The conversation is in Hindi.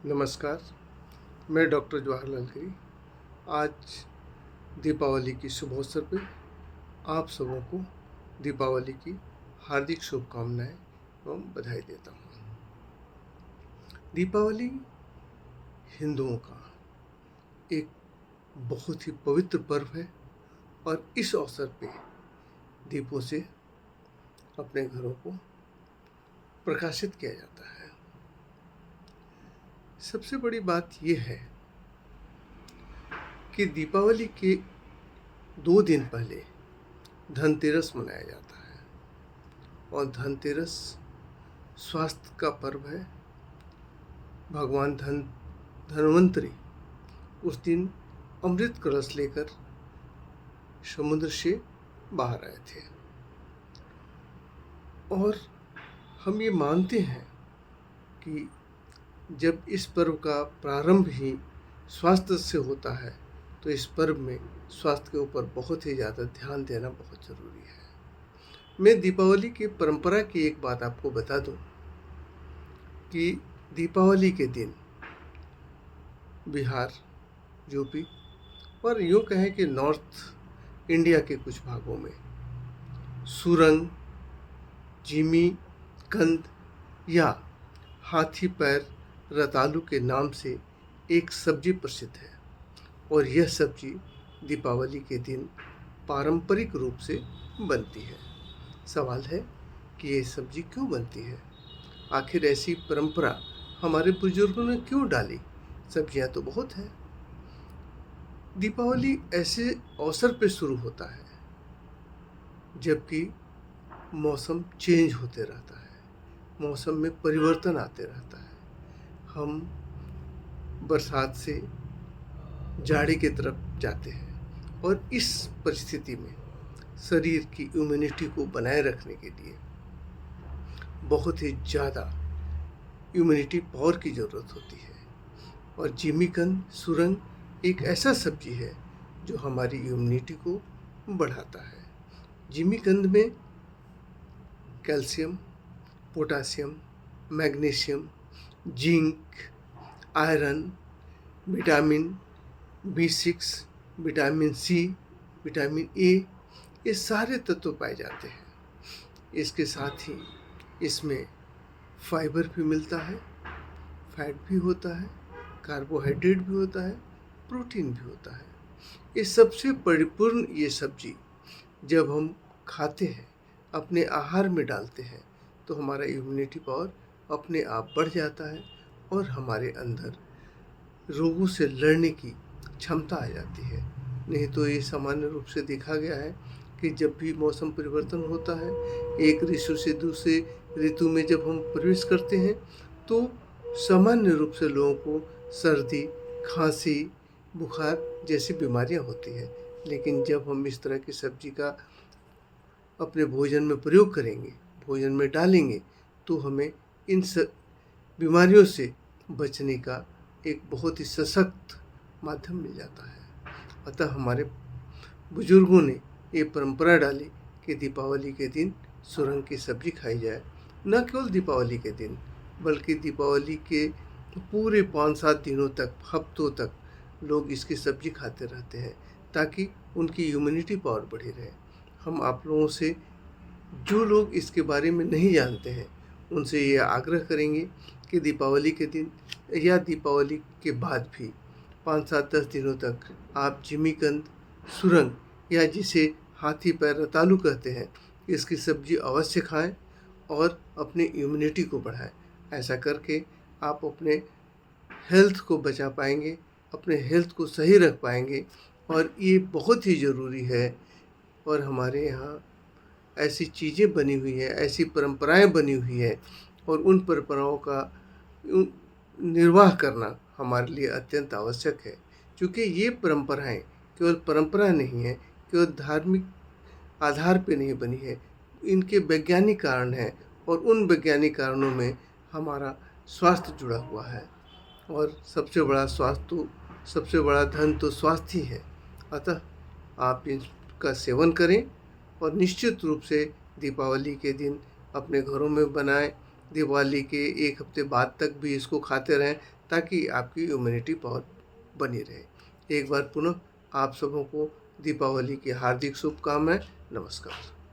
नमस्कार। मैं डॉक्टर जवाहरलाल गिरी। आज दीपावली की शुभ अवसर पे आप सबों को दीपावली की हार्दिक शुभकामनाएं एवं बधाई देता हूँ। दीपावली हिंदुओं का एक बहुत ही पवित्र पर्व है और इस अवसर पे दीपों से अपने घरों को प्रकाशित किया जाता है। सबसे बड़ी बात यह है कि दीपावली के 2 दिन पहले धनतेरस मनाया जाता है और धनतेरस स्वास्थ्य का पर्व है। भगवान धन्वंतरी उस दिन अमृत कलश लेकर समुद्र से बाहर आए थे और हम ये मानते हैं कि जब इस पर्व का प्रारंभ ही स्वास्थ्य से होता है तो इस पर्व में स्वास्थ्य के ऊपर बहुत ही ज़्यादा ध्यान देना बहुत ज़रूरी है। मैं दीपावली की परंपरा की एक बात आपको बता दूं कि दीपावली के दिन बिहार, यूपी और यूँ कहें कि नॉर्थ इंडिया के कुछ भागों में सुरंग, जिमी कंद या हाथी पैर रतालू के नाम से एक सब्जी प्रसिद्ध है और यह सब्जी दीपावली के दिन पारंपरिक रूप से बनती है। सवाल है कि ये सब्जी क्यों बनती है? आखिर ऐसी परंपरा हमारे बुजुर्गों ने क्यों डाली? सब्जियां तो बहुत हैं। दीपावली ऐसे अवसर पे शुरू होता है जबकि मौसम चेंज होते रहता है, मौसम में परिवर्तन आते रहता है। हम बरसात से जाड़े की तरफ जाते हैं और इस परिस्थिति में शरीर की इम्यूनिटी को बनाए रखने के लिए बहुत ही ज़्यादा इम्यूनिटी पावर की ज़रूरत होती है और जिमीकंद सुरंग एक ऐसा सब्जी है जो हमारी इम्यूनिटी को बढ़ाता है। जिमीकंद में calcium, potassium, magnesium, zinc, iron, vitamin B6, vitamin C, vitamin A ये सारे तत्व पाए जाते हैं। इसके साथ ही इसमें फाइबर भी मिलता है, फैट भी होता है, कार्बोहाइड्रेट भी होता है, प्रोटीन भी होता है। ये सबसे परिपूर्ण ये सब्जी जब हम खाते हैं, अपने आहार में डालते हैं तो हमारा इम्यूनिटी पावर अपने आप बढ़ जाता है और हमारे अंदर रोगों से लड़ने की क्षमता आ जाती है। नहीं तो ये सामान्य रूप से देखा गया है कि जब भी मौसम परिवर्तन होता है, एक ऋतु से दूसरे ऋतु में जब हम प्रवेश करते हैं तो सामान्य रूप से लोगों को सर्दी, खांसी, बुखार जैसी बीमारियां होती हैं। लेकिन जब हम इस तरह की सब्जी का अपने भोजन में प्रयोग करेंगे, भोजन में डालेंगे तो हमें इन बीमारियों से बचने का एक बहुत ही सशक्त माध्यम मिल जाता है। अतः हमारे बुजुर्गों ने ये परंपरा डाली कि दीपावली के दिन सुरंग की सब्जी खाई जाए। न केवल दीपावली के दिन बल्कि दीपावली के पूरे 5-7 दिनों तक, हफ्तों तक लोग इसकी सब्जी खाते रहते हैं ताकि उनकी इम्यूनिटी पावर बढ़ी रहे। हम आप लोगों से, जो लोग इसके बारे में नहीं जानते हैं, उनसे ये आग्रह करेंगे कि दीपावली के दिन या दीपावली के बाद भी 5-7-10 दिनों तक आप जिमीकंद, सुरंग या जिसे हाथी पैर रतालू कहते हैं, इसकी सब्जी अवश्य खाएं और अपनी इम्यूनिटी को बढ़ाएं। ऐसा करके आप अपने हेल्थ को बचा पाएंगे, अपने हेल्थ को सही रख पाएंगे और ये बहुत ही ज़रूरी है। और हमारे यहाँ ऐसी चीज़ें बनी हुई हैं, ऐसी परंपराएं बनी हुई हैं और उन परंपराओं का निर्वाह करना हमारे लिए अत्यंत आवश्यक है। क्योंकि ये परंपराएं केवल परंपरा नहीं है, केवल धार्मिक आधार पे नहीं बनी है, इनके वैज्ञानिक कारण हैं और उन वैज्ञानिक कारणों में हमारा स्वास्थ्य जुड़ा हुआ है और सबसे बड़ा धन तो स्वास्थ्य ही है। अतः आप इनका सेवन करें और निश्चित रूप से दीपावली के दिन अपने घरों में बनाएं। दिवाली के 1 हफ्ते बाद तक भी इसको खाते रहें ताकि आपकी इम्यूनिटी पावर बनी रहे। एक बार पुनः आप सबों को दीपावली की हार्दिक शुभकामनाएँ। नमस्कार।